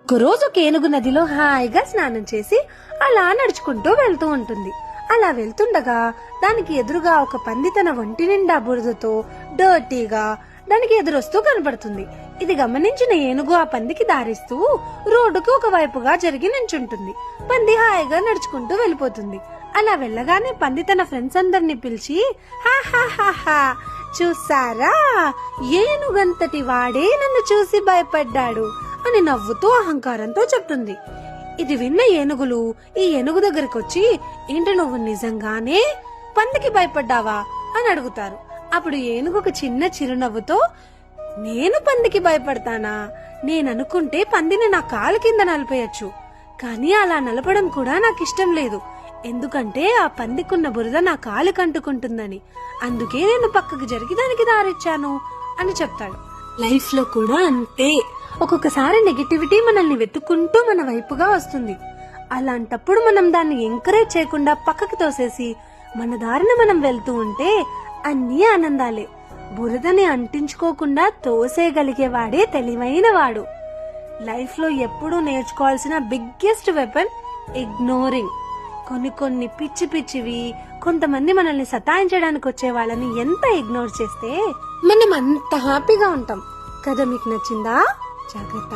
ఒకరోజు ఒక ఏనుగు నదిలో హాయిగా స్నానం చేసి అలా నడుచుకుంటూ వెళ్తూ ఉంటుంది. అలా వెళ్తుండగా దానికి ఎదురుగా ఒక పంది తన ఒంటి నిండా బురదతో డర్టీగా దానికి ఎదురొస్తూ కనపడుతుంది. ఇది గమనించిన ఏనుగు ఆ పందికి దారిస్తూ రోడ్డుకు ఒక వైపుగా జరిగి నించుంటుంది. పంది హాయిగా నడుచుకుంటూ వెళ్ళిపోతుంది. అలా వెళ్ళగానే పంది తన ఫ్రెండ్స్ అందరినీ పిలిచి హాహాహాహా, చూసారా, ఏనుగంతటి వాడే నన్ను చూసి భయపడ్డాడు అని నవ్వుతూ అహంకారంతో చెప్తుంది. ఇది విన్న ఏనుగులు ఈ ఏనుగు దగ్గరికి వచ్చి, ఏంటి నువ్వు నిజంగానే పందికి భయపడ్డావా అని అడుగుతారు. అప్పుడు ఏనుగు ఒక చిన్న చిరునవ్వుతో, నేను పందికి భయపడతానా? నేననుకుంటే పందిని నా కాలు కింద నలిపేయచ్చు, కానీ అలా నలపడం కూడా నాకు ఇష్టం లేదు. ఎందుకంటే ఆ పందికున్న బురద నా కాలు కంటుకుంటుందని. అందుకే నేను పక్కకు జరిగి దానికి దారిచ్చాను అని చెప్తాడు. లైఫ్ లో కూడా అంతే, ఒక్కొక్కసారి నెగటివిటీ మనల్ని వెతుక్కుంటూ మన వైపుగా వస్తుంది. అలాంటప్పుడు మనం దాన్ని ఎంకరేజ్ చేయకుండా పక్కకు తోసేసి మన దారిన మనం వెళ్తూ ఉంటే అన్నీ ఆనందాలే. బురదని అంటించుకోకుండా తోసేయగలిగేవాడే తెలివైన వాడు. లైఫ్ లో ఎప్పుడూ నేర్చుకోవాల్సిన బిగ్గెస్ట్ వెపన్ ఇగ్నోరింగ్. కొన్ని పిచ్చి పిచ్చివి కొంతమంది మనల్ని సతాయించడానికి వచ్చే వాళ్ళని ఎంత ఇగ్నోర్ చేస్తే మనం అంత హ్యాపీగా ఉంటాం కదా. మీకు నచ్చిందా? జాగ్రత్త.